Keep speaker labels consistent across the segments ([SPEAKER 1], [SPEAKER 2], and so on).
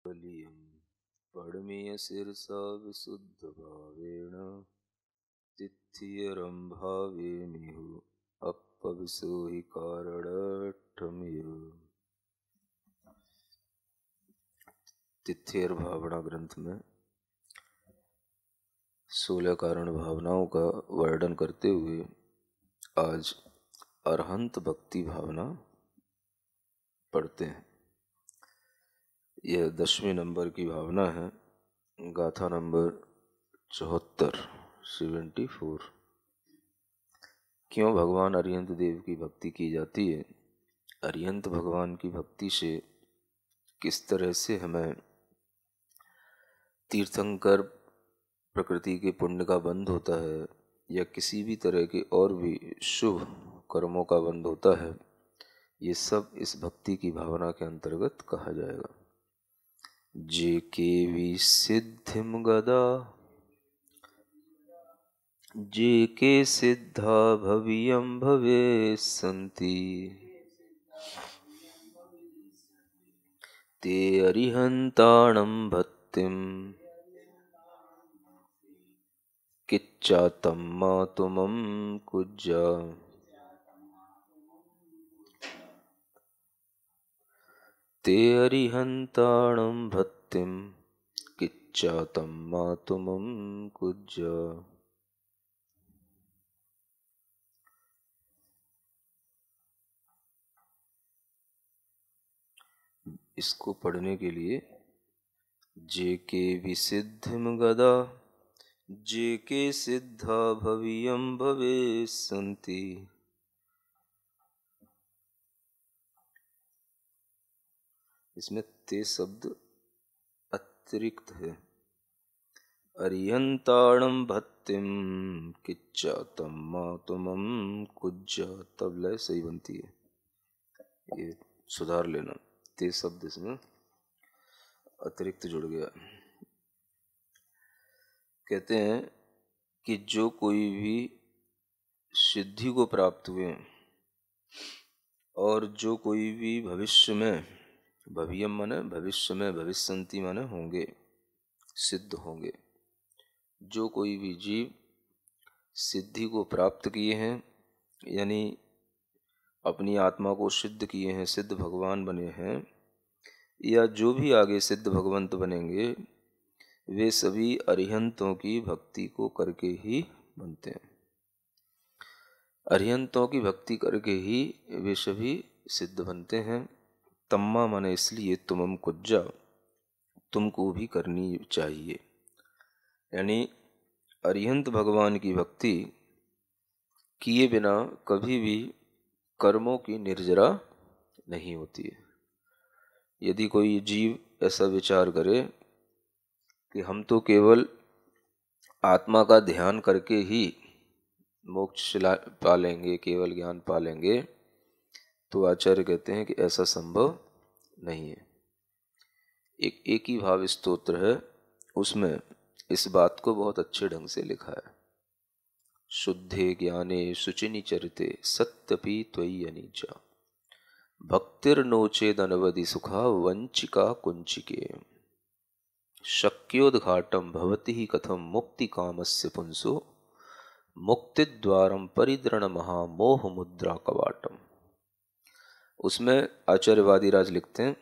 [SPEAKER 1] बलियं पडमीय शिरसा विशुद्धभावेन तिथियरम्भावेमिहु अपविशो हि कारणठमिय। तिथियर भावना ग्रंथ में 16 कारण भावनाओं का वर्णन करते हुए आज अरहंत भक्ति भावना पढ़ते हैं। यह 10वें नंबर की भावना है, गाथा नंबर 74। क्यों भगवान अरिहंत देव की भक्ति की जाती है? अरिहंत भगवान की भक्ति से किस तरह से हमें तीर्थंकर प्रकृति के पुण्य का बंध होता है या किसी भी तरह के और भी शुभ कर्मों का बंध होता है, ये सब इस भक्ति की भावना के अंतर्गत कहा जाएगा। जे के विसिद्धिम गदा जे के सिद्धा भवियं भवे सन्ति ते अरिहन्ताणं भक्तिं किच्चातं मातुमं कुज्जा। ते अरिहन्ताणं भक्तिं किच्चातं मातुमं कुज्जा। इसको पढ़ने के लिए जे के विसिद्धिम गदा जे के सिद्धा भवियं भवे सन्ति, इसमें ते शब्द अतिरिक्त है। अरिहंताणं भक्तिं किच्चातं मातुमं कुज्जा, तब लय सही बनती है, ये सुधार लेना। ते शब्द इसमें अतिरिक्त जुड़ गया। कहते हैं कि जो कोई भी सिद्धि को प्राप्त हुए और जो कोई भी भविष्य में, भवियम माने भविष्य में, भविष्यंति माने होंगे, सिद्ध होंगे, जो कोई भी जीव सिद्धि को प्राप्त किए हैं यानी अपनी आत्मा को सिद्ध किए हैं, सिद्ध भगवान बने हैं, या जो भी आगे सिद्ध भगवंत बनेंगे, वे सभी अरिहंतों की भक्ति को करके ही बनते हैं। अरिहंतों की भक्ति करके ही वे सभी सिद्ध बनते हैं। तम्मा माने इसलिए तुमम कुज्जा, तुमको भी करनी चाहिए, यानी अरिहंत भगवान की भक्ति किए बिना कभी भी कर्मों की निर्जरा नहीं होती है। यदि कोई जीव ऐसा विचार करे कि हम तो केवल आत्मा का ध्यान करके ही मोक्ष पालेंगे, केवल ज्ञान पालेंगे, तो आचार्य कहते हैं कि ऐसा संभव नहीं है। एक ही भाव स्तोत्र है, उसमें इस बात को बहुत अच्छे ढंग से लिखा है। शुद्धे ज्ञाने शुचिनि चरिते सत्यपि त्वयि अनीचा भक्तिर्नोचेदनवधि सुखा वंचिका कुंचिके शक्योद्घाटं भवति ही कथम मुक्ति कामस्य पुंसो मुक्तिद्वारं परिदृण महामोह मुद्रा कवाटम। उसमें आचार्यवादीराज लिखते हैं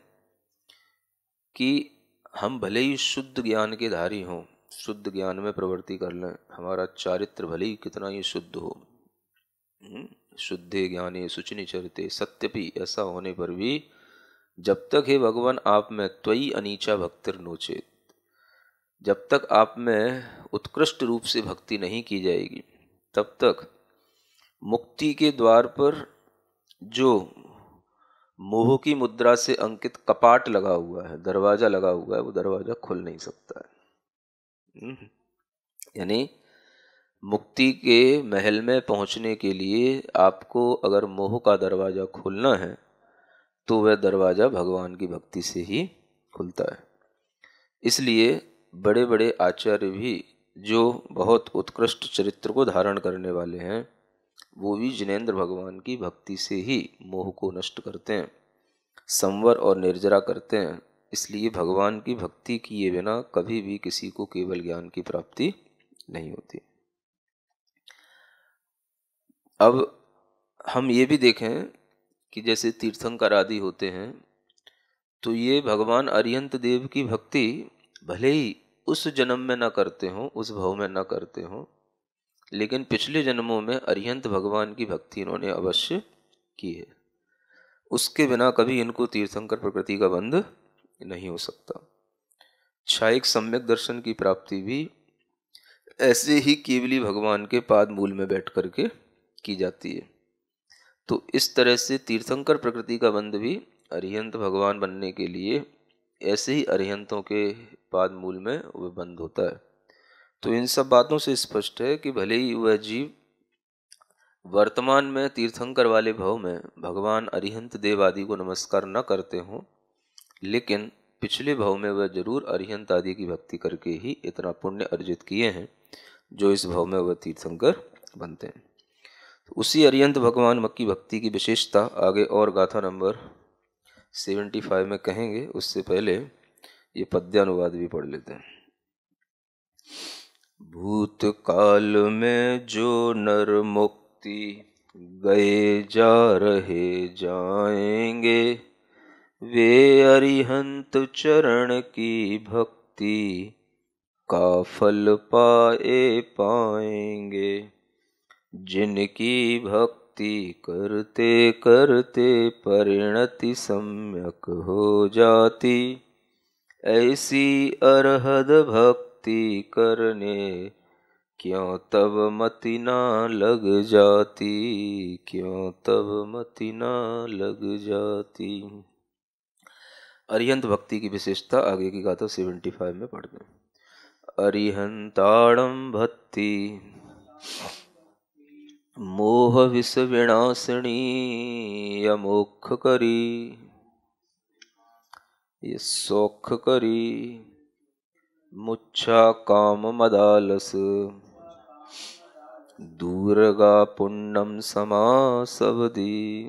[SPEAKER 1] कि हम भले ही शुद्ध ज्ञान के धारी हों, शुद्ध ज्ञान में प्रवृत्ति कर लें, हमारा चारित्र भले ही कितना ही शुद्ध हो, शुद्धे ज्ञाने शुचिनि चरिते सत्यपि, ऐसा होने पर भी जब तक हे भगवान आप में त्वयि अनीचा भक्तिर्नोचेत, जब तक आप में उत्कृष्ट रूप से भक्ति नहीं की जाएगी, तब तक मुक्ति के द्वार पर जो मोह की मुद्रा से अंकित कपाट लगा हुआ है, दरवाजा लगा हुआ है, वो दरवाजा खुल नहीं सकता है। यानी मुक्ति के महल में पहुंचने के लिए आपको अगर मोह का दरवाजा खोलना है तो वह दरवाजा भगवान की भक्ति से ही खुलता है। इसलिए बड़े बड़े आचार्य भी जो बहुत उत्कृष्ट चरित्र को धारण करने वाले हैं, वो भी जिनेंद्र भगवान की भक्ति से ही मोह को नष्ट करते हैं, संवर और निर्जरा करते हैं। इसलिए भगवान की भक्ति किए बिना कभी भी किसी को केवल ज्ञान की प्राप्ति नहीं होती। अब हम ये भी देखें कि जैसे तीर्थंकर आदि होते हैं, तो ये भगवान अरिहंत देव की भक्ति भले ही उस जन्म में न करते हों, उस भव में न करते हों, लेकिन पिछले जन्मों में अरिहंत भगवान की भक्ति इन्होंने अवश्य की है। उसके बिना कभी इनको तीर्थंकर प्रकृति का बंध नहीं हो सकता। क्षायिक सम्यक दर्शन की प्राप्ति भी ऐसे ही केवली भगवान के पाद मूल में बैठ करके की जाती है। तो इस तरह से तीर्थंकर प्रकृति का बंध भी अरिहंत भगवान बनने के लिए ऐसे ही अरिहंतों के पाद मूल में वह बंध होता है। तो इन सब बातों से स्पष्ट है कि भले ही वह जीव वर्तमान में तीर्थंकर वाले भाव में भगवान अरिहंत देव आदि को नमस्कार न करते हों, लेकिन पिछले भाव में वह जरूर अरिहंत आदि की भक्ति करके ही इतना पुण्य अर्जित किए हैं जो इस भाव में वह तीर्थंकर बनते हैं। तो उसी अरिहंत भगवान की भक्ति की विशेषता आगे और गाथा नंबर 75 में कहेंगे। उससे पहले ये पद्यानुवाद भी पढ़ लेते हैं। भूतकाल में जो नर मुक्ति गए जा रहे जाएंगे, वे अरिहंत चरण की भक्ति का फल पाए पाएंगे। जिनकी भक्ति करते करते परिणति सम्यक हो जाती, ऐसी अरहद भक्ति करने क्यों तब मति ना लग जाती, क्यों तब मति ना लग जाती। अरिहंत भक्ति की विशेषता आगे की गाथा 75 में पढ़ते हैं। अरिहंताणं भक्ति मोह विष विनाशिनी अमोक्ष करी, ये सौख करी मुच्छा काम मदालस, दूरगा पुण्यम समासवदी।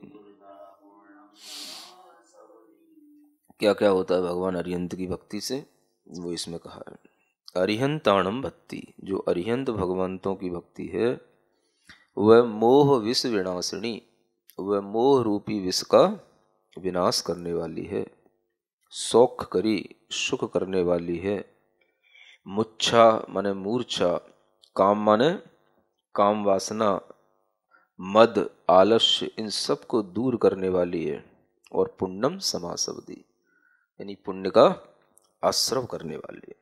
[SPEAKER 1] क्या क्या होता है भगवान अरिहंत की भक्ति से, वो इसमें कहा है। अरिहंताणम भक्ति, जो अरिहंत भगवंतों की भक्ति है, वह मोह विष विनाशिनी, वह मोह रूपी विष का विनाश करने वाली है। सौख करी, सुख करने वाली है। मुच्छा माने मूर्छा, काम माने काम वासना, मद आलस्य, इन सब को दूर करने वाली है। और पुण्यम समासवदी, यानी पुण्य का आश्रव करने वाली है।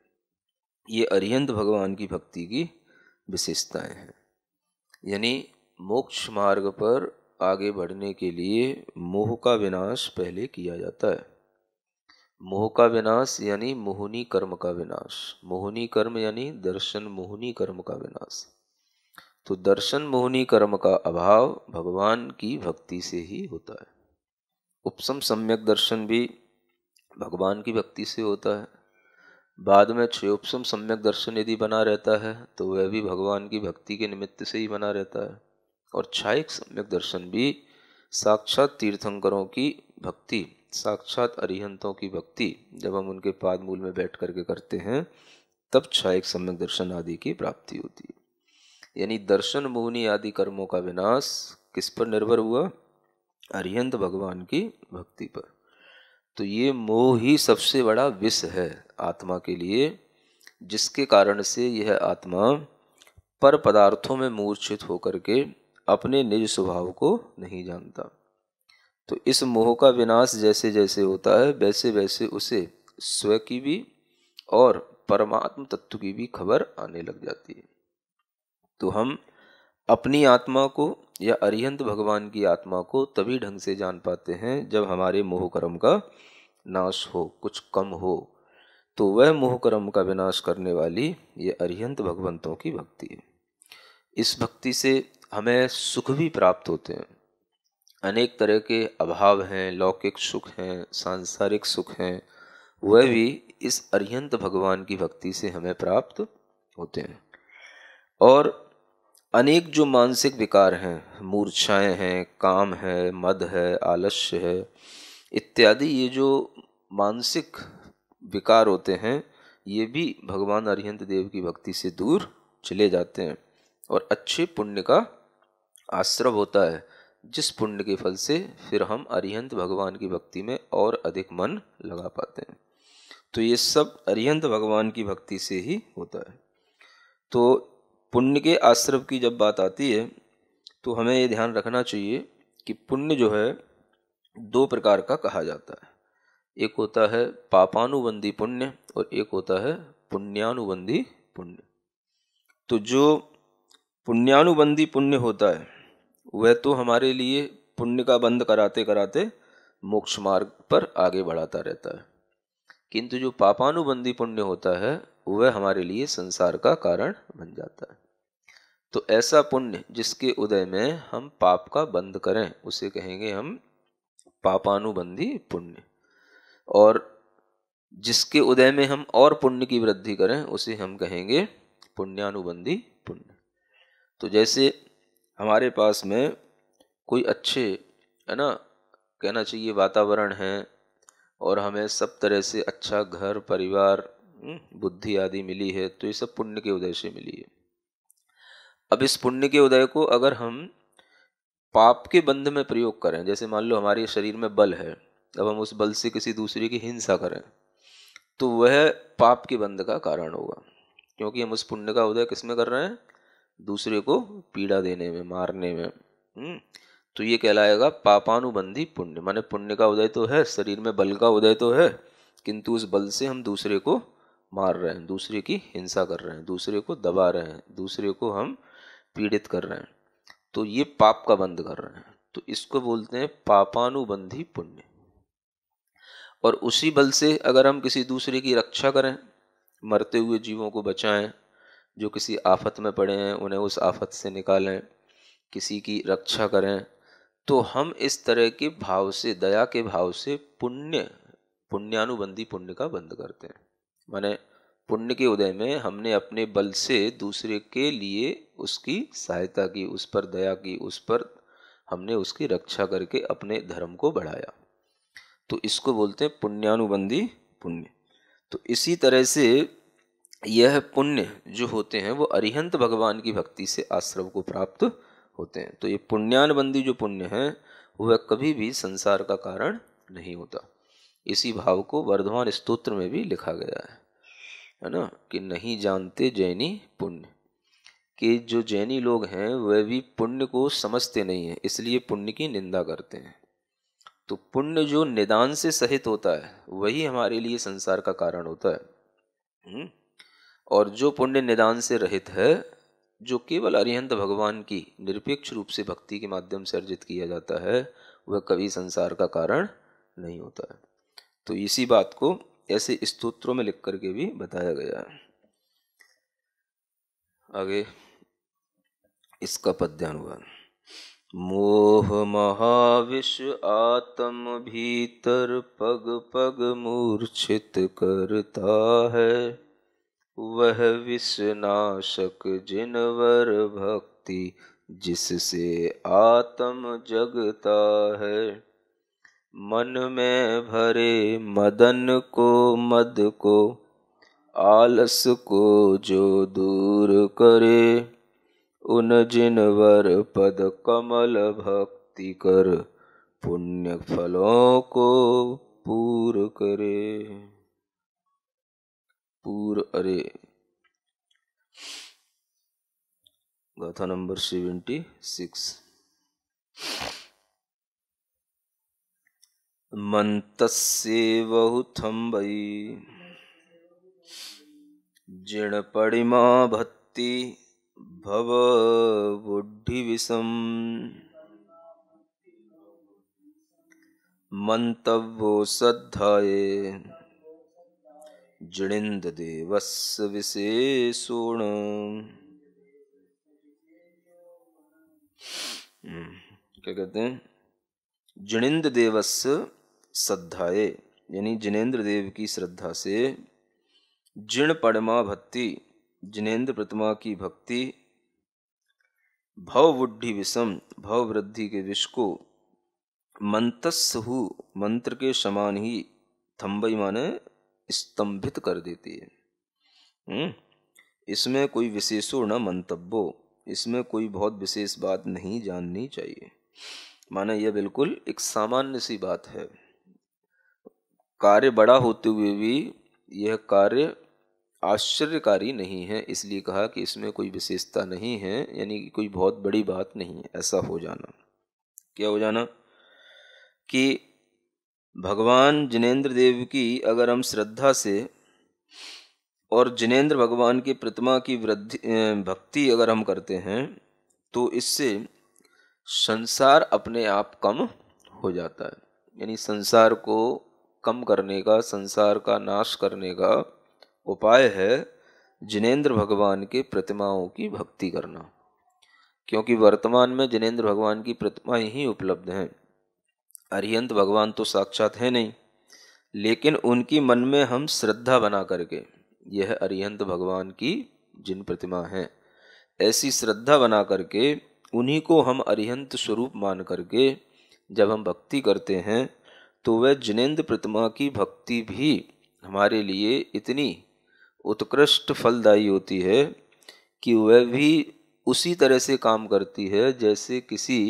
[SPEAKER 1] ये अरिहंत भगवान की भक्ति की विशेषताएं हैं। यानी मोक्ष मार्ग पर आगे बढ़ने के लिए मोह का विनाश पहले किया जाता है। मोह का विनाश यानी मोहनी कर्म का विनाश। मोहनी कर्म यानी दर्शन मोहनी कर्म का विनाश। तो दर्शन मोहनी कर्म का अभाव भगवान की भक्ति से ही होता है। उपसम सम्यक दर्शन भी भगवान की भक्ति से होता है। बाद में क्षयोपसम सम्यक दर्शन यदि बना रहता है तो वह भी भगवान की भक्ति के निमित्त से ही बना रहता है। और क्षायिक सम्यक दर्शन भी साक्षात तीर्थंकरों की भक्ति, साक्षात अरिहंतों की भक्ति जब हम उनके पाद मूल में बैठ करके करते हैं, तब क्षायिक सम्यक दर्शन आदि की प्राप्ति होती है। यानी दर्शन मोहनी आदि कर्मों का विनाश किस पर निर्भर हुआ? अरिहंत भगवान की भक्ति पर। तो ये मोह ही सबसे बड़ा विष है आत्मा के लिए, जिसके कारण से यह आत्मा पर पदार्थों में मूर्छित होकर के अपने निज स्वभाव को नहीं जानता। तो इस मोह का विनाश जैसे जैसे होता है वैसे वैसे उसे स्व की भी और परमात्म तत्व की भी खबर आने लग जाती है। तो हम अपनी आत्मा को या अरिहंत भगवान की आत्मा को तभी ढंग से जान पाते हैं जब हमारे मोह कर्म का नाश हो, कुछ कम हो। तो वह मोह कर्म का विनाश करने वाली ये अरिहंत भगवंतों की भक्ति है। इस भक्ति से हमें सुख भी प्राप्त होते हैं। अनेक तरह के अभाव हैं, लौकिक सुख हैं, सांसारिक सुख हैं, वह भी इस अरिहंत भगवान की भक्ति से हमें प्राप्त होते हैं। और अनेक जो मानसिक विकार हैं, मूर्छाएं हैं, काम है, मद है, आलस्य है इत्यादि, ये जो मानसिक विकार होते हैं, ये भी भगवान अरिहंत देव की भक्ति से दूर चले जाते हैं और अच्छे पुण्य का आश्रव होता है, जिस पुण्य के फल से फिर हम अरिहंत भगवान की भक्ति में और अधिक मन लगा पाते हैं। तो ये सब अरिहंत भगवान की भक्ति से ही होता है। तो पुण्य के आश्रव की जब बात आती है तो हमें ये ध्यान रखना चाहिए कि पुण्य जो है दो प्रकार का कहा जाता है। एक होता है पापानुबंधी पुण्य और एक होता है पुण्यानुबंधी पुण्य। तो जो पुण्यानुबंधी पुण्य होता है वह तो हमारे लिए पुण्य का बंध कराते कराते मोक्ष मार्ग पर आगे बढ़ाता रहता है, किंतु जो पापानुबंधी पुण्य होता है वह हमारे लिए संसार का कारण बन जाता है। तो ऐसा पुण्य जिसके उदय में हम पाप का बंध करें उसे कहेंगे हम पापानुबंधी पुण्य, और जिसके उदय में हम और पुण्य की वृद्धि करें उसे हम कहेंगे पुण्यानुबंधी पुण्य। तो जैसे हमारे पास में कोई अच्छे, है ना, कहना चाहिए वातावरण है और हमें सब तरह से अच्छा घर परिवार बुद्धि आदि मिली है, तो ये सब पुण्य के उदय से मिली है। अब इस पुण्य के उदय को अगर हम पाप के बंध में प्रयोग करें, जैसे मान लो हमारे शरीर में बल है, अब हम उस बल से किसी दूसरे की हिंसा करें तो वह पाप के बंध का कारण होगा, क्योंकि हम उस पुण्य का उदय किसमें कर रहे हैं, दूसरे को पीड़ा देने में, मारने में। तो ये कहलाएगा पापानुबंधी पुण्य। माने पुण्य का उदय तो है, शरीर में बल का उदय तो है, किंतु उस बल से हम दूसरे को मार रहे हैं, दूसरे की हिंसा कर रहे हैं, दूसरे को दबा रहे हैं, दूसरे को हम पीड़ित कर रहे हैं, तो ये पाप का बंध कर रहे हैं। तो इसको बोलते हैं पापानुबंधी पुण्य। और उसी बल से अगर हम किसी दूसरे की रक्षा करें, मरते हुए जीवों को बचाएं, जो किसी आफत में पड़े हैं उन्हें उस आफत से निकालें, किसी की रक्षा करें, तो हम इस तरह के भाव से, दया के भाव से पुण्यानुबंधी पुण्य का बंध करते हैं। माने पुण्य के उदय में हमने अपने बल से दूसरे के लिए उसकी सहायता की, उस पर दया की, उस पर हमने उसकी रक्षा करके अपने धर्म को बढ़ाया, तो इसको बोलते हैं पुण्यानुबंधी पुण्य। तो इसी तरह से यह पुण्य जो होते हैं वो अरिहंत भगवान की भक्ति से आश्रव को प्राप्त होते हैं। तो ये पुण्यानुबंधी जो पुण्य है वह कभी भी संसार का कारण नहीं होता। इसी भाव को वर्धमान स्तोत्र में भी लिखा गया है ना, कि नहीं जानते जैनी पुण्य, कि जो जैनी लोग हैं वह भी पुण्य को समझते नहीं है, इसलिए पुण्य की निंदा करते हैं। तो पुण्य जो निदान से सहित होता है वही हमारे लिए संसार का कारण होता है। और जो पुण्य निदान से रहित है, जो केवल अरिहंत भगवान की निरपेक्ष रूप से भक्ति के माध्यम से अर्जित किया जाता है, वह कभी संसार का कारण नहीं होता है। तो इसी बात को ऐसे स्तोत्रों में लिख करके भी बताया गया है। आगे इसका पद्यानुवाद। मोह महाविष आत्म भीतर पग पग मूर्छित करता है, वह विषनाशक जिनवर भक्ति जिससे आत्म जगता है। मन में भरे मदन को मद को आलस को जो दूर करे, उन जिनवर पद कमल भक्ति कर पुण्य फलों को पूर करे। पूर अरे गाथा नंबर 76। मंतस्य बहुथंबई जिण पड़िमा भक्ति भव बुद्धि विषम, मंतव्यो श्रद्धाये जिणेन्द्र देवस्य विशेषोण। क्या कहते हैं? जिणेन्द्र देवस्य श्रद्धाये, यानी जिनेन्द्र देव की श्रद्धा से, जिण परमा भक्ति, जिनेन्द्र प्रतिमा की भक्ति, भव बुद्धि विषम, भव वृद्धि के विष को, मंतस्सहु मंत्र के समान ही, थंबई माने स्तंभित कर देती है। इसमें कोई विशेषो न मंतव्यो, इसमें कोई बहुत विशेष बात नहीं जाननी चाहिए। माने यह बिल्कुल एक सामान्य सी बात है। कार्य बड़ा होते हुए भी यह कार्य आश्चर्यकारी नहीं है, इसलिए कहा कि इसमें कोई विशेषता नहीं है, यानी कि कोई बहुत बड़ी बात नहीं है। ऐसा हो जाना, क्या हो जाना कि भगवान जिनेंद्र देव की अगर हम श्रद्धा से और जिनेंद्र भगवान की प्रतिमा की भक्ति अगर हम करते हैं तो इससे संसार अपने आप कम हो जाता है। यानी संसार को कम करने का, संसार का नाश करने का उपाय है जिनेंद्र भगवान के प्रतिमाओं की भक्ति करना। क्योंकि वर्तमान में जिनेंद्र भगवान की प्रतिमाएं ही उपलब्ध हैं। अरिहंत भगवान तो साक्षात है नहीं, लेकिन उनकी मन में हम श्रद्धा बना करके, यह अरिहंत भगवान की जिन प्रतिमा हैं, ऐसी श्रद्धा बना करके उन्हीं को हम अरिहंत स्वरूप मान करके जब हम भक्ति करते हैं तो वह जिनेंद्र प्रतिमा की भक्ति भी हमारे लिए इतनी उत्कृष्ट फलदायी होती है कि वह भी उसी तरह से काम करती है जैसे किसी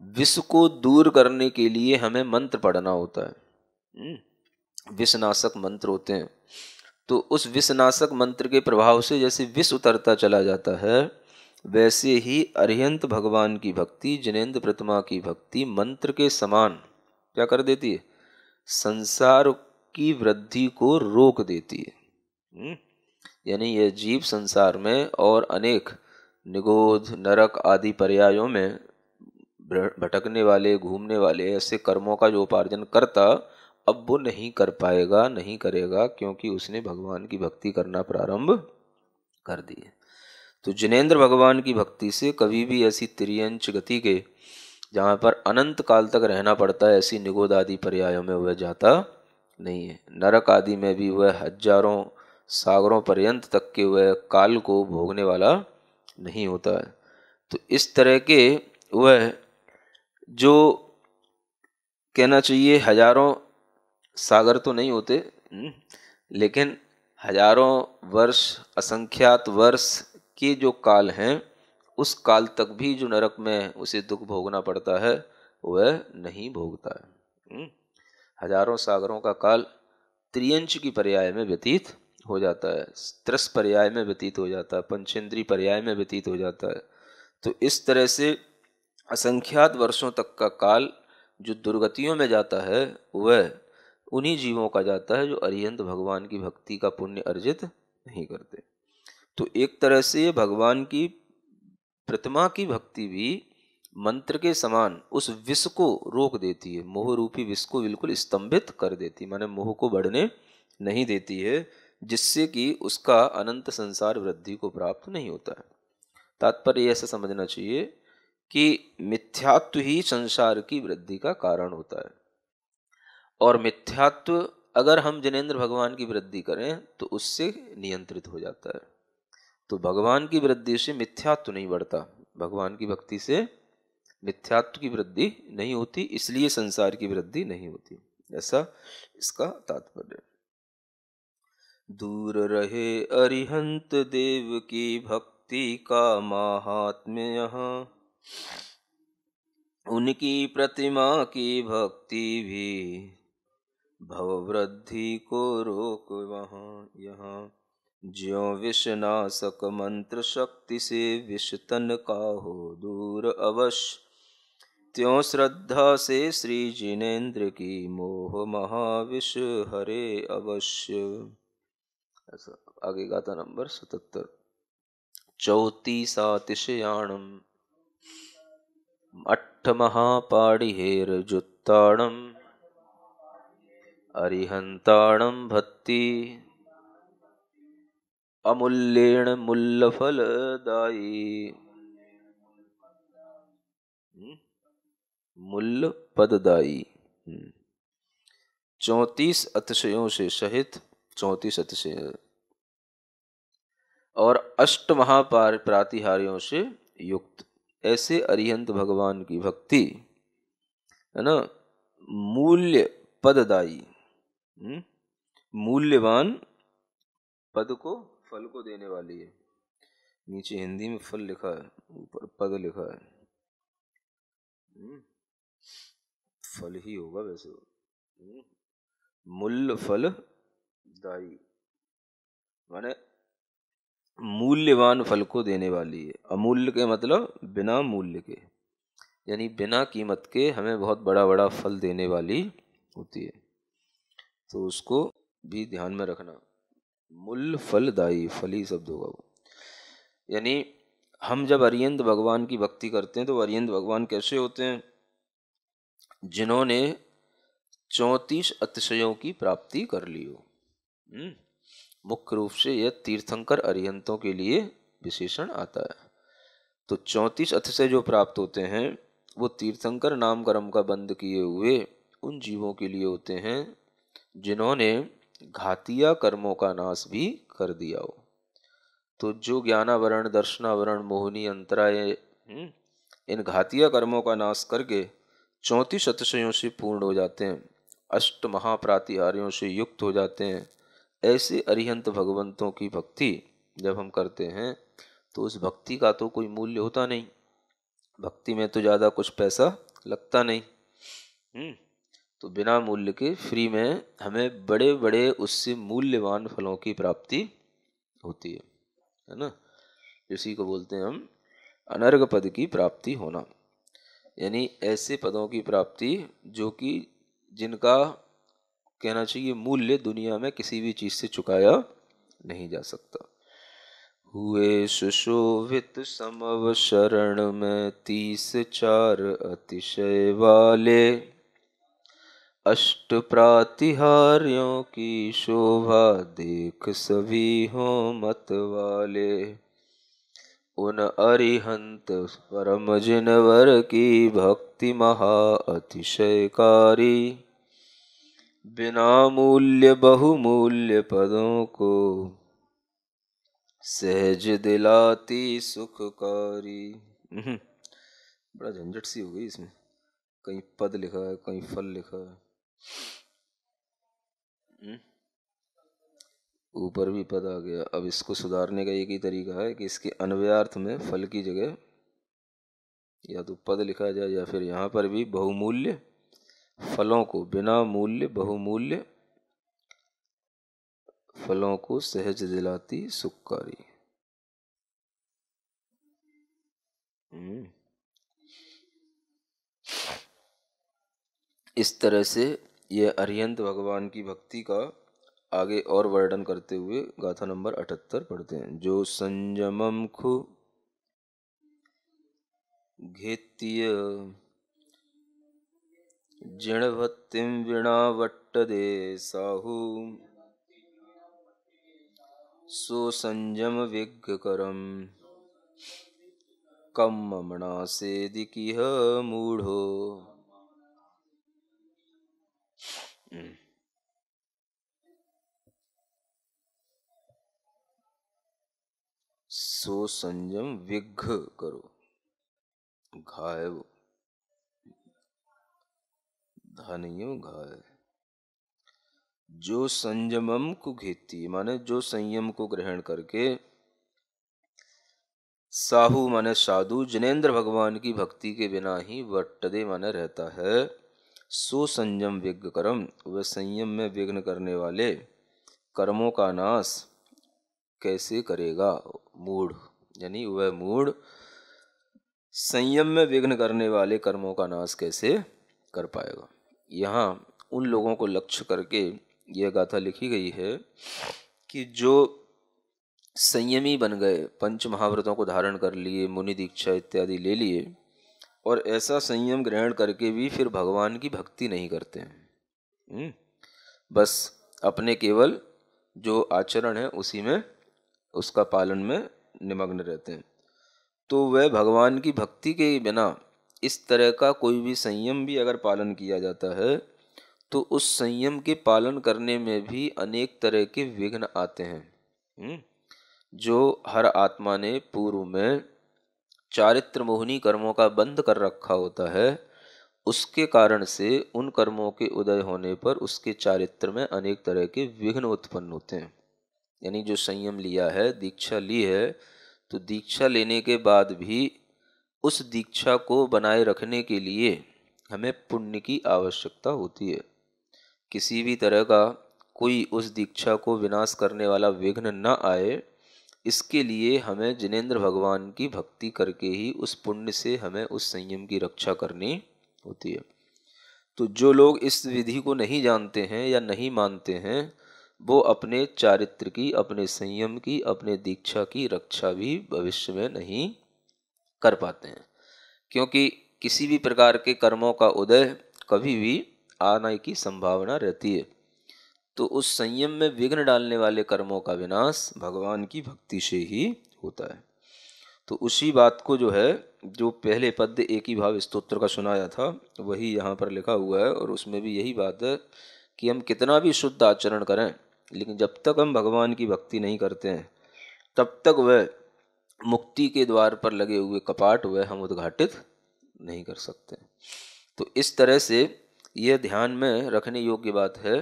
[SPEAKER 1] विष को दूर करने के लिए हमें मंत्र पढ़ना होता है। विषनाशक मंत्र होते हैं, तो उस विषनाशक मंत्र के प्रभाव से जैसे विष उतरता चला जाता है, वैसे ही अरिहंत भगवान की भक्ति, जिनेंद्र प्रतिमा की भक्ति मंत्र के समान क्या कर देती है, संसार की वृद्धि को रोक देती है। यानी यह जीव संसार में और अनेक निगोध, नरक आदि पर्यायों में भटकने वाले, घूमने वाले ऐसे कर्मों का जो उपार्जन करता, अब वो नहीं कर पाएगा, नहीं करेगा, क्योंकि उसने भगवान की भक्ति करना प्रारंभ कर दी है। तो जिनेंद्र भगवान की भक्ति से कभी भी ऐसी तिर्यंच गति के, जहाँ पर अनंत काल तक रहना पड़ता है, ऐसी निगोद आदि पर्यायों में वह जाता नहीं है। नरक आदि में भी वह हजारों सागरों पर्यंत तक के वह काल को भोगने वाला नहीं होता है। तो इस तरह के वह जो कहना चाहिए हजारों सागर तो नहीं होते, लेकिन हजारों वर्ष, असंख्यात वर्ष के जो काल हैं, उस काल तक भी जो नरक में उसे दुख भोगना पड़ता है वह नहीं भोगता है। हजारों सागरों का काल त्रियंच की पर्याय में व्यतीत हो जाता है, त्रस पर्याय में व्यतीत हो जाता है, पंचेंद्री पर्याय में व्यतीत हो जाता है। तो इस तरह से असंख्यात वर्षों तक का काल जो दुर्गतियों में जाता है वह उन्हीं जीवों का जाता है जो अरिहंत भगवान की भक्ति का पुण्य अर्जित नहीं करते। तो एक तरह से भगवान की प्रतिमा की भक्ति भी मंत्र के समान उस विष को रोक देती है, मोह रूपी विष को बिल्कुल स्तंभित कर देती है, माने मोह को बढ़ने नहीं देती है, जिससे कि उसका अनंत संसार वृद्धि को प्राप्त नहीं होता है। तात्पर्य ऐसा समझना चाहिए कि मिथ्यात्व ही संसार की वृद्धि का कारण होता है, और मिथ्यात्व अगर हम जिनेंद्र भगवान की वृद्धि करें तो उससे नियंत्रित हो जाता है। तो भगवान की वृद्धि से मिथ्यात्व नहीं बढ़ता, भगवान की भक्ति से मिथ्यात्व की वृद्धि नहीं होती, इसलिए संसार की वृद्धि नहीं होती, ऐसा इसका तात्पर्य। दूर रहे अरिहंत देव की भक्ति का महात्म्य यहाँ, उनकी प्रतिमा की भक्ति भी भववृद्धि को रोक वहाँ यहाँ। ज्यों विषनाशक मंत्र शक्ति से विष तन का हो दूर अवश्य, त्यों श्रद्धा से श्री जिनेंद्र की मोह महाविष हरे अवश्य। ऐसा आगे गाथा नंबर 77। चौतीसातिशयाणम अट्ठ महापाड़िहेर जुत्ताणम अरिहंताणम भक्ति अमूल्येण मूल्य फलदायी। मूल्य पददायी। 34 अतिशयों से सहित, 34 अतिशय और अष्ट महापार प्रातिहार्यों से युक्त ऐसे अरिहंत भगवान की भक्ति है ना, मूल्य पददायी, मूल्यवान पद को फल को देने वाली है। नीचे हिंदी में फल लिखा है, ऊपर पद लिखा है। फल ही होगा वैसे। मूल्य फल दाई माने मूल्यवान फल को देने वाली है। अमूल्य के मतलब बिना मूल्य के, यानी बिना कीमत के हमें बहुत बड़ा बड़ा फल देने वाली होती है। तो उसको भी ध्यान में रखना। मूल्य फलदायी, फली शब्द होगा वो। यानी हम जब अरिहंत भगवान की भक्ति करते हैं तो अरिहंत भगवान कैसे होते हैं? जिन्होंने 34 अतिशयों की प्राप्ति कर ली हो। मुख्य रूप से यह तीर्थंकर अरिहंतों के लिए विशेषण आता है। तो 34 अतिशय जो प्राप्त होते हैं वो तीर्थंकर नाम कर्म का बंद किए हुए उन जीवों के लिए होते हैं जिन्होंने घातिया कर्मों का नाश भी कर दिया हो। तो जो ज्ञानावरण, दर्शनावरण, मोहिनी, अंतराय, इन घातिया कर्मों का नाश करके 34 अतिशयों से पूर्ण हो जाते हैं, अष्ट महाप्रातिहार्यों से युक्त हो जाते हैं, ऐसे अरिहंत भगवंतों की भक्ति जब हम करते हैं तो उस भक्ति का तो कोई मूल्य होता नहीं। भक्ति में तो ज़्यादा कुछ पैसा लगता नहीं। तो बिना मूल्य के फ्री में हमें बड़े बड़े उससे मूल्यवान फलों की प्राप्ति होती है ना। इसी को बोलते हैं हम अनर्घ पद की प्राप्ति होना। यानी ऐसे पदों की प्राप्ति जो कि जिनका कहना चाहिए मूल्य दुनिया में किसी भी चीज से चुकाया नहीं जा सकता। हुए सुशोभित समवशरण में 34 अतिशय वाले, अष्ट प्रातिहार्यों की शोभा देख सभी हो मत वाले। उन अरिहंत परम जिनवर की भक्ति महा अतिशयकारी, बिना मूल्य बहुमूल्य पदों को सहज दिलाती सुखकारी। बड़ा झंझट सी हो गई इसमें, कहीं पद लिखा है कहीं फल लिखा है। ऊपर भी पद आ गया। अब इसको सुधारने का एक ही तरीका है कि इसके अन्वयार्थ में फल की जगह या तो पद लिखा जाए या फिर यहाँ पर भी बहुमूल्य फलों को, बिना मूल्य बहुमूल्य फलों को सहज दिलाती सुखकारी। इस तरह से यह अरिहंत भगवान की भक्ति का आगे और वर्णन करते हुए गाथा नंबर 78 पढ़ते हैं। जो संयमम खु घेत्य जिणभत्तिम वीणावट्टदे साहु, सो संयम विघ्नकरम कम ममना सेदिकिह मूढ़ो। सो संयम विघ्न करो, घाय वो धानियों घाय। जो संयमम को घेती माने जो संयम को ग्रहण करके, साहू माने साधु, जिनेन्द्र भगवान की भक्ति के बिना ही वट्टदे माने रहता है। सो संयम विघ्न करम, वह संयम में विघ्न करने वाले कर्मों का नाश कैसे करेगा? मूढ़, यानी वह मूढ़ संयम में विघ्न करने वाले कर्मों का नाश कैसे कर पाएगा। यहाँ उन लोगों को लक्ष्य करके यह गाथा लिखी गई है कि जो संयमी बन गए, पंच महाव्रतों को धारण कर लिए, मुनि दीक्षा इत्यादि ले लिए, और ऐसा संयम ग्रहण करके भी फिर भगवान की भक्ति नहीं करते हैं, बस अपने केवल जो आचरण है उसी में, उसका पालन में निमग्न रहते हैं, तो वह भगवान की भक्ति के बिना इस तरह का कोई भी संयम भी अगर पालन किया जाता है तो उस संयम के पालन करने में भी अनेक तरह के विघ्न आते हैं। जो हर आत्मा ने पूर्व में चारित्र मोहिनी कर्मों का बंध कर रखा होता है, उसके कारण से उन कर्मों के उदय होने पर उसके चारित्र में अनेक तरह के विघ्न उत्पन्न होते हैं। यानी जो संयम लिया है, दीक्षा ली है, तो दीक्षा लेने के बाद भी उस दीक्षा को बनाए रखने के लिए हमें पुण्य की आवश्यकता होती है। किसी भी तरह का कोई उस दीक्षा को विनाश करने वाला विघ्न न आए, इसके लिए हमें जिनेंद्र भगवान की भक्ति करके ही उस पुण्य से हमें उस संयम की रक्षा करनी होती है। तो जो लोग इस विधि को नहीं जानते हैं या नहीं मानते हैं, वो अपने चारित्र की, अपने संयम की, अपने दीक्षा की रक्षा भी भविष्य में नहीं कर पाते हैं। क्योंकि किसी भी प्रकार के कर्मों का उदय कभी भी आने की संभावना रहती है। तो उस संयम में विघ्न डालने वाले कर्मों का विनाश भगवान की भक्ति से ही होता है। तो उसी बात को जो है, जो पहले पद्य एक ही भाव स्तोत्र का सुनाया था, वही यहाँ पर लिखा हुआ है। और उसमें भी यही बात है कि हम कितना भी शुद्ध आचरण करें, लेकिन जब तक हम भगवान की भक्ति नहीं करते हैं, तब तक वह मुक्ति के द्वार पर लगे हुए कपाट वह हम उद्घाटित नहीं कर सकते। तो इस तरह से यह ध्यान में रखने योग्य बात है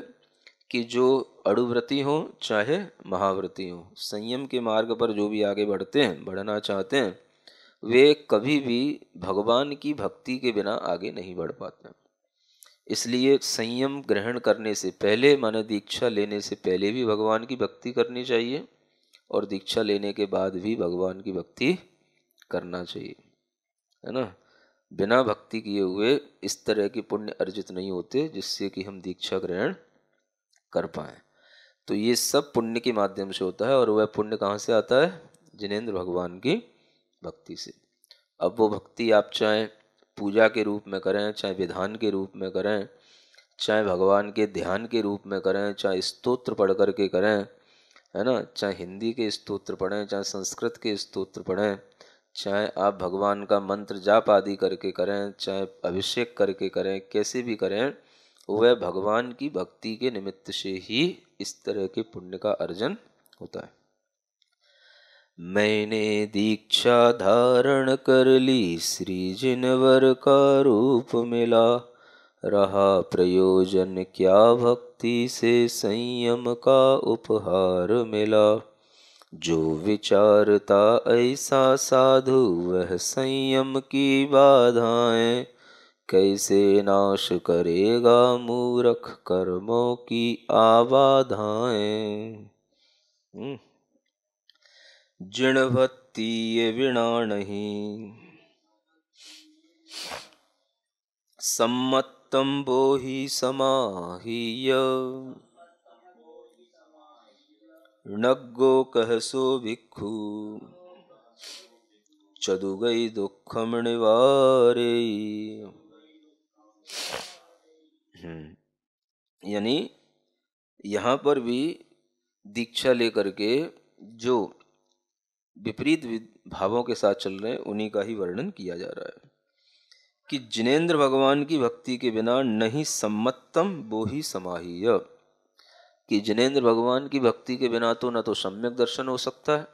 [SPEAKER 1] कि जो अड़ुव्रती हो चाहे महाव्रती हो, संयम के मार्ग पर जो भी आगे बढ़ते हैं, बढ़ना चाहते हैं, वे कभी भी भगवान की भक्ति के बिना आगे नहीं बढ़ पाते। इसलिए संयम ग्रहण करने से पहले, माने दीक्षा लेने से पहले भी भगवान की भक्ति करनी चाहिए, और दीक्षा लेने के बाद भी भगवान की भक्ति करना चाहिए, है ना। बिना भक्ति किए हुए इस तरह के पुण्य अर्जित नहीं होते जिससे कि हम दीक्षा ग्रहण कर पाए। तो ये सब पुण्य के माध्यम से होता है, और वह पुण्य कहाँ से आता है? जिनेंद्र भगवान की भक्ति से। अब वो भक्ति आप चाहे पूजा के रूप में करें, चाहे विधान के रूप में करें, चाहे भगवान के ध्यान के रूप में करें, चाहे स्तोत्र पढ़ करके करें, है ना, चाहे हिंदी के स्तोत्र पढ़ें, चाहे संस्कृत के स्तोत्र पढ़ें, चाहे आप भगवान का मंत्र जाप आदि करके करें, चाहे अभिषेक करके करें, कैसे भी करें, वह भगवान की भक्ति के निमित्त से ही इस तरह के पुण्य का अर्जन होता है। मैंने दीक्षा धारण कर ली, श्री जिनवर का रूप मिला, रहा प्रयोजन क्या भक्ति से, संयम का उपहार मिला। जो विचारता ऐसा साधु, वह संयम की बाधाएं, कैसे नाश करेगा मूर्ख कर्मों की आबाधाएं। जिण भक्ति ये विना नहीं, सम्मतम वो ही समाहीय, नग्गो कहसो भिक्खु, चदु गई दुखम निवारे। यानी यहाँ पर भी दीक्षा लेकर के जो विपरीत भावों के साथ चल रहे हैं, उन्हीं का ही वर्णन किया जा रहा है कि जिनेंद्र भगवान की भक्ति के बिना नहीं सम्मतम वो ही समाहीय, कि जिनेंद्र भगवान की भक्ति के बिना तो न तो सम्यक दर्शन हो सकता है,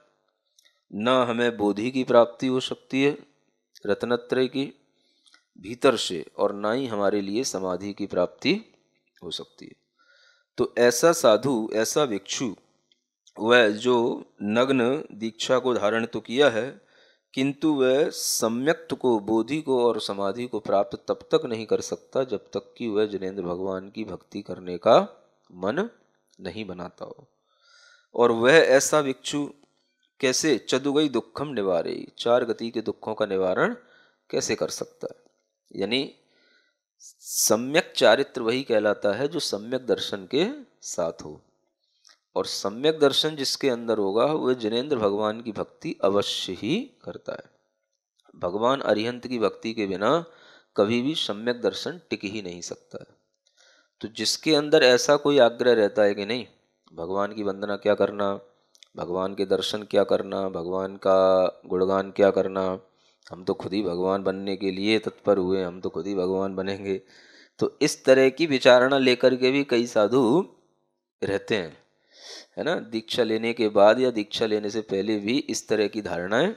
[SPEAKER 1] न हमें बोधि की प्राप्ति हो सकती है रत्नत्रय की भीतर से, और ना ही हमारे लिए समाधि की प्राप्ति हो सकती है। तो ऐसा साधु, ऐसा भिक्षु, वह जो नग्न दीक्षा को धारण तो किया है, किंतु वह सम्यक्त को, बोधि को और समाधि को प्राप्त तब तक नहीं कर सकता जब तक कि वह जिनेंद्र भगवान की भक्ति करने का मन नहीं बनाता हो। और वह ऐसा भिक्षु कैसे? चतुगई दुखम निवारे, चार गति के दुखों का निवारण कैसे कर सकता है? यानी सम्यक चारित्र वही कहलाता है जो सम्यक दर्शन के साथ हो, और सम्यक दर्शन जिसके अंदर होगा वह जिनेंद्र भगवान की भक्ति अवश्य ही करता है। भगवान अरिहंत की भक्ति के बिना कभी भी सम्यक दर्शन टिक ही नहीं सकता है। तो जिसके अंदर ऐसा कोई आग्रह रहता है कि नहीं, भगवान की वंदना क्या करना, भगवान के दर्शन क्या करना, भगवान का गुणगान क्या करना, हम तो खुद ही भगवान बनने के लिए तत्पर हुए, हम तो खुद ही भगवान बनेंगे, तो इस तरह की विचारणा लेकर के भी कई साधु रहते हैं, है ना। दीक्षा लेने के बाद या दीक्षा लेने से पहले भी इस तरह की धारणाएं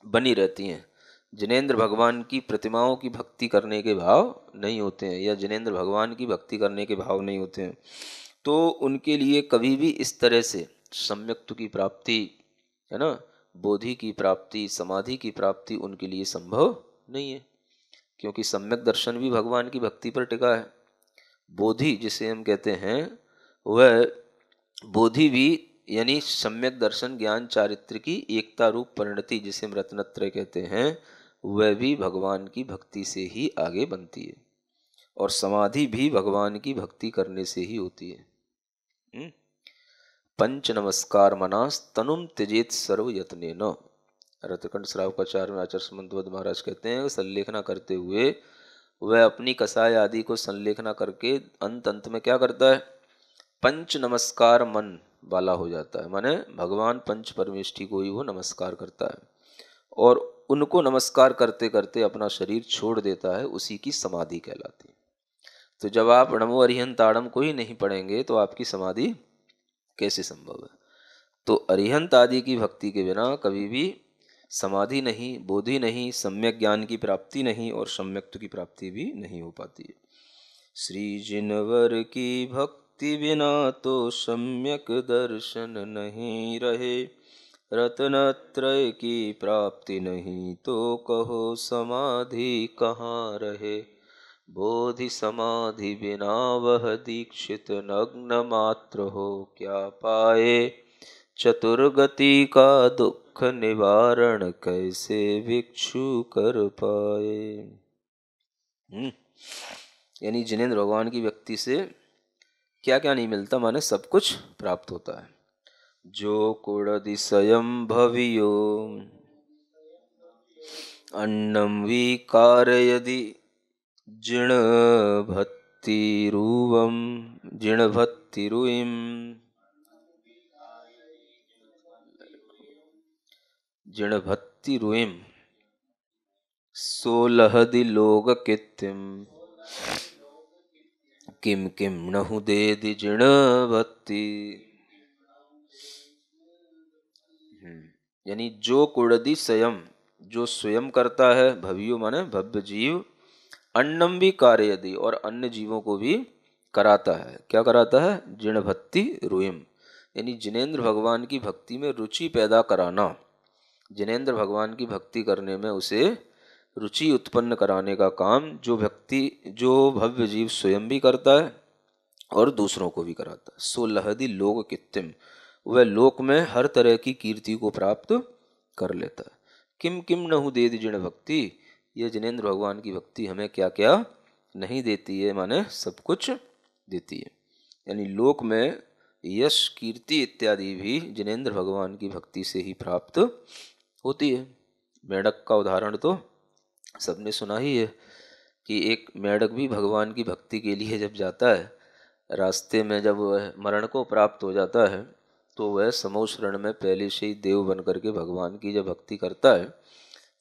[SPEAKER 1] बनी रहती हैं। जिनेंद्र भगवान की प्रतिमाओं की भक्ति करने के भाव नहीं होते हैं, या जिनेंद्र भगवान की भक्ति करने के भाव नहीं होते हैं, तो उनके लिए कभी भी इस तरह से सम्यक्त्व की प्राप्ति, है ना, बोधि की प्राप्ति, समाधि की प्राप्ति उनके लिए संभव नहीं है, क्योंकि सम्यक दर्शन भी भगवान की भक्ति पर टिका है। बोधि जिसे हम कहते हैं, वह बोधि भी यानी सम्यक दर्शन ज्ञान चारित्र की एकता रूप परिणति जिसे हम रत्नत्रय कहते हैं, वह भी भगवान की भक्ति से ही आगे बनती है, और समाधि भी भगवान की भक्ति करने से ही होती है। पंच नमस्कार मनास तनुम त्यजेत सर्व यत्नेन। रत्नकंठ श्रावकाचार्य में आचार्य समंतवद महाराज कहते हैं, संलेखना करते हुए वह अपनी कसाय आदि को संलेखना करके अंत अंत में क्या करता है, पंच नमस्कार मन वाला हो जाता है, माने भगवान पंच परमेष्ठी को ही वो नमस्कार करता है, और उनको नमस्कार करते करते अपना शरीर छोड़ देता है, उसी की समाधि कहलाती है। तो जब आप नमो अरिहंताड़म को ही नहीं पढ़ेंगे तो आपकी समाधि कैसे संभव है। तो अरिहंत आदि की भक्ति के बिना कभी भी समाधि नहीं, बोधि नहीं, सम्यक ज्ञान की प्राप्ति नहीं, और सम्यक्त्व की प्राप्ति भी नहीं हो पाती है। श्री जिनवर की भक्ति बिना तो सम्यक दर्शन नहीं रहे, रत्नत्रय की प्राप्ति नहीं तो कहो समाधि कहाँ रहे। बोधि समाधि बिना वह दीक्षित नग्न मात्र हो क्या पाए, चतुर्गति का दुख निवारण कैसे भिक्षु कर पाए। यानी जिनेंद्र भगवान की व्यक्ति से क्या क्या नहीं मिलता, माने सब कुछ प्राप्त होता है। जो कुड़दिशयं भवियो अन्नम विकारयदि जिणभत्तिरुवं जिणभत्तिरुइं जिणभत्तिरुइं सोलहदि लोग कित्तिम किम किम नहु देदि जिणभत्ति। यानी जो कुड़दी स्वयं, जो स्वयं करता है, भवियो माने भव्य जीव, अन्नम भी कार्य यदि, और अन्य जीवों को भी कराता है। क्या कराता है, जिणभत्ति रुइम, यानी जिनेंद्र भगवान की भक्ति में रुचि पैदा कराना, जिनेंद्र भगवान की भक्ति करने में उसे रुचि उत्पन्न कराने का काम जो भव्य जीव स्वयं भी करता है और दूसरों को भी कराता है। सो लहदी लोक कित्तिम, वह लोक में हर तरह की कीर्ति को प्राप्त कर लेता है। किम किम नहु देदि जिण भक्ति, यह जिनेंद्र भगवान की भक्ति हमें क्या क्या नहीं देती है, माने सब कुछ देती है। यानी लोक में यश कीर्ति इत्यादि भी जिनेंद्र भगवान की भक्ति से ही प्राप्त होती है। मेढक का उदाहरण तो सबने सुना ही है कि एक मेढक भी भगवान की भक्ति के लिए जब जाता है, रास्ते में जब वह मरण को प्राप्त हो जाता है, तो वह समो शरण में पहले से ही देव बन करके भगवान की जब भक्ति करता है,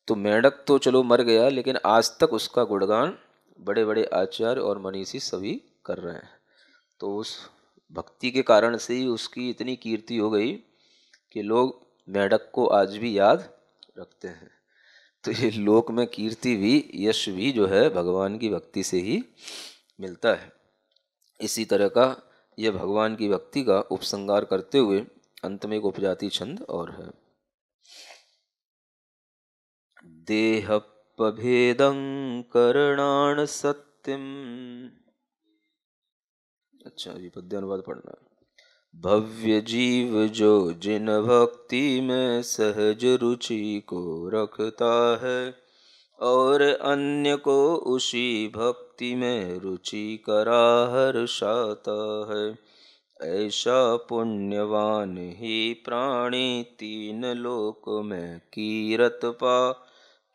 [SPEAKER 1] तो मेढक तो चलो मर गया, लेकिन आज तक उसका गुणगान बड़े बड़े आचार्य और मनीषी सभी कर रहे हैं। तो उस भक्ति के कारण से ही उसकी इतनी कीर्ति हो गई कि लोग मेढक को आज भी याद रखते हैं। तो ये लोक में कीर्ति भी, यश भी जो है भगवान की भक्ति से ही मिलता है। इसी तरह का यह भगवान की भक्ति का उपसंहार करते हुए अंत में एक उपजाति छंद और है। देहपभेदं करणान सत्यम, अच्छा ये पद्य अनुवाद पढ़ना है। भव्य जीव जो जिन भक्ति में सहज रुचि को रखता है, और अन्य को उसी भक्ति में रुचि करा हर्षाता है, ऐसा पुण्यवान ही प्राणी तीन लोक में कीरत पा,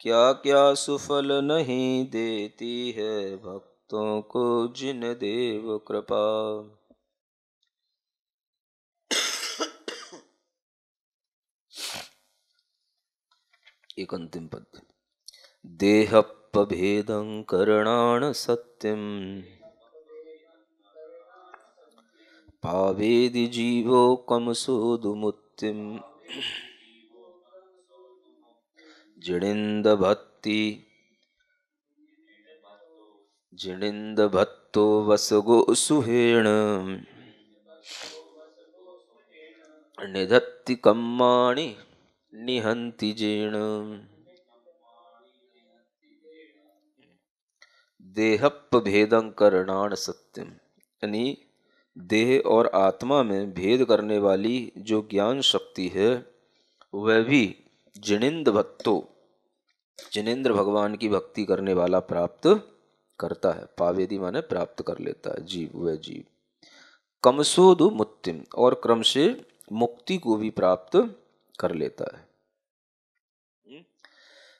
[SPEAKER 1] क्या क्या सुफल नहीं देती है भक्तों को जिन देव कृपा। एक अंतिम पद। देहपभेदं करणान सत्यम, पावेदि जीवो कम सोदुमुत्तिम, जिणिंद भत्तो वसगो सुहेण निधत्ति कम्माणि निहंति जेण देहप्प भेदं करणान सत्यम। यानी देह और आत्मा में भेद करने वाली जो ज्ञान शक्ति है वह भी जिणिंद भत्तो, जिनेन्द्र भगवान की भक्ति करने वाला प्राप्त करता है। पावेदी माने प्राप्त कर लेता है जीव, वह जीव। कमसोदु मुक्तिम, और क्रम से मुक्ति को भी प्राप्त कर लेता है।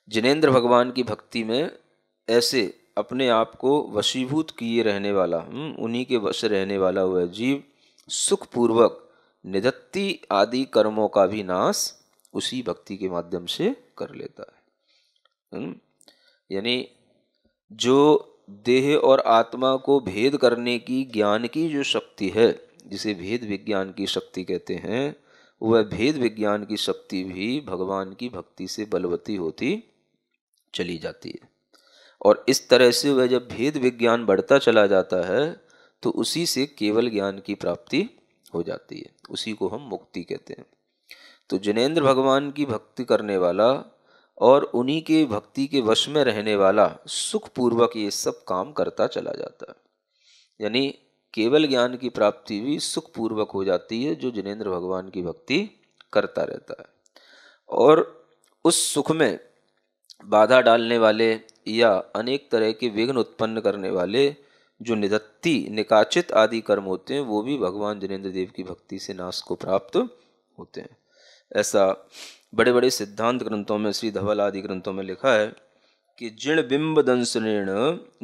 [SPEAKER 1] जिनेन्द्र भगवान की भक्ति में ऐसे अपने आप को वशीभूत किए रहने वाला, उन्हीं के वश रहने वाला वह जीव सुखपूर्वक निधत्ति आदि कर्मों का भी नाश उसी भक्ति के माध्यम से कर लेता है। यानी जो देह और आत्मा को भेद करने की ज्ञान की जो शक्ति है, जिसे भेद विज्ञान की शक्ति कहते हैं, वह भेद विज्ञान की शक्ति भी भगवान की भक्ति से बलवती होती चली जाती है। और इस तरह से वह जब भेद विज्ञान बढ़ता चला जाता है तो उसी से केवल ज्ञान की प्राप्ति हो जाती है। उसी को हम मुक्ति कहते हैं। तो जिनेन्द्र भगवान की भक्ति करने वाला और उन्हीं के भक्ति के वश में रहने वाला सुखपूर्वक ये सब काम करता चला जाता है। यानी केवल ज्ञान की प्राप्ति भी सुखपूर्वक हो जाती है जो जिनेन्द्र भगवान की भक्ति करता रहता है। और उस सुख में बाधा डालने वाले या अनेक तरह के विघ्न उत्पन्न करने वाले जो निधत्ति निकाचित आदि कर्म होते हैं वो भी भगवान जिनेन्द्र देव की भक्ति से नाश को प्राप्त होते हैं। ऐसा बड़े बड़े सिद्धांत ग्रंथों में, श्री धवल आदि ग्रंथों में लिखा है कि जिण बिंब दंसनेण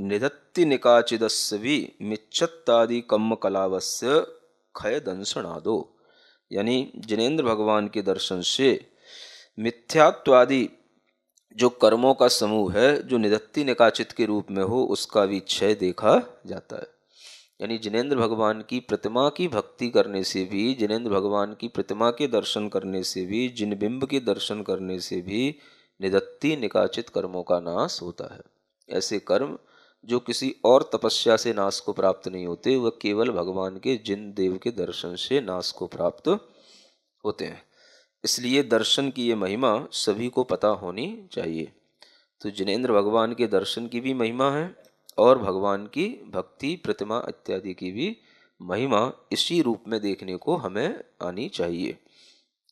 [SPEAKER 1] निधत्ति निकाचिदस्वी मिच्छत्तादि कम्म कलावस्य खय दंसनादो। यानी जिनेन्द्र भगवान के दर्शन से मिथ्यात्वादि जो कर्मों का समूह है जो निधत्ति निकाचित के रूप में हो उसका भी क्षय देखा जाता है। यानी जिनेन्द्र भगवान की प्रतिमा की भक्ति करने से भी, जिनेन्द्र भगवान की प्रतिमा के दर्शन करने से भी, जिन बिंब के दर्शन करने से भी निधत्ति निकाचित कर्मों का नाश होता है। ऐसे कर्म जो किसी और तपस्या से नाश को प्राप्त नहीं होते, वह केवल भगवान के जिन देव के दर्शन से नाश को प्राप्त होते हैं। इसलिए दर्शन की ये महिमा सभी को पता होनी चाहिए। तो जिनेन्द्र भगवान के दर्शन की भी महिमा है और भगवान की भक्ति प्रतिमा इत्यादि की भी महिमा इसी रूप में देखने को हमें आनी चाहिए,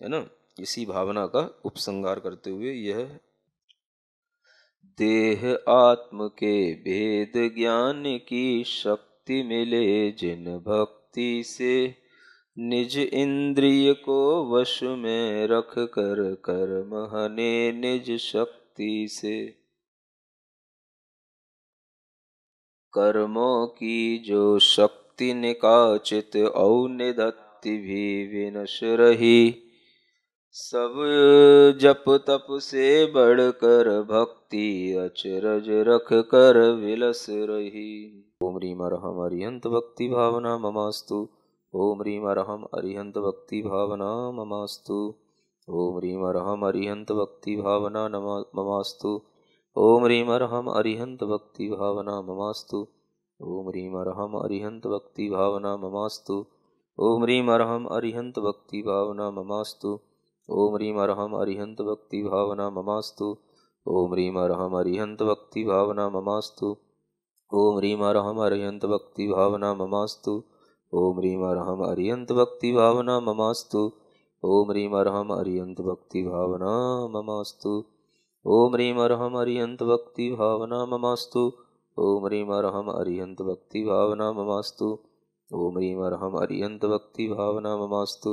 [SPEAKER 1] है ना। इसी भावना का उपसंहार करते हुए यह देह आत्म के भेद ज्ञान की शक्ति मिले जिन भक्ति से निज इंद्रिय को वश में रख कर कर्म हने निज शक्ति से। कर्मों की जो शक्ति निकाचित औ निधत्ति भी विनश रही, सब जप तप से बढ़कर भक्ति अचरज रख कर विलस रही। ओम ह्रीम अरहम अरिहंत भक्ति भावना ममास्तु। ओम ह्रीम अरहम अरिहंत भक्ति भावना ममास्तु। ओम ह्रीम अरहम अरिहंत भक्ति भावना ममास्तु। ओम ह्रीम अरहम अरिहंत भक्ति भावना ममास्तु। ओम ह्रीम अरहम अरिहंत भक्ति भावना ममास्तु। ओम ह्रीम अरहम अरिहंत भक्ति भावना ममास्तु। ओम ह्रीम अरहम अरिहंत भक्ति भावना ममास्तु। ओम ह्रीम अरहम अरिहंत भक्ति भावना ममास्तु। ओम ह्रीम अरहम अरिहंत भक्ति भावना ममास्तु। ओम ह्रीम अरहम अरिहंत भक्ति भावना ममास्तु। ओम ह्रीम अरहम अरिहंत भक्ति भावना ममास्तु। ओम ह्रीम अरहम अरिहंत भक्ति भावना ममास्तु। ओम ह्रीम अरहम अरिहंत भक्ति भावना ममास्तु। ओम ह्रीम अरहम अरिहंत भक्ति भावना ममास्तु।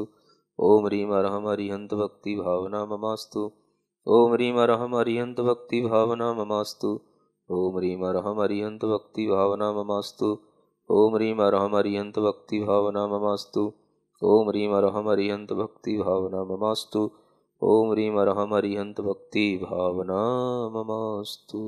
[SPEAKER 1] ओम ह्रीम अरहम अरिहंत भक्ति भावना ममास्तु। ओम ह्रीम अरहम अरिहंत भक्ति भावना ममास्तु। ओम ह्रीम अरहम अरिहंत भक्ति भावना ममास्तु। ओम ह्रीम अरहम अरिहंत भक्ति भावना ममास्तु। ओम ह्रीम अरहम अरिहंत भक्ति भावना ममास्तु। ओम ह्रीम अरहम अरिहंत भक्ति भावना ममास्तु।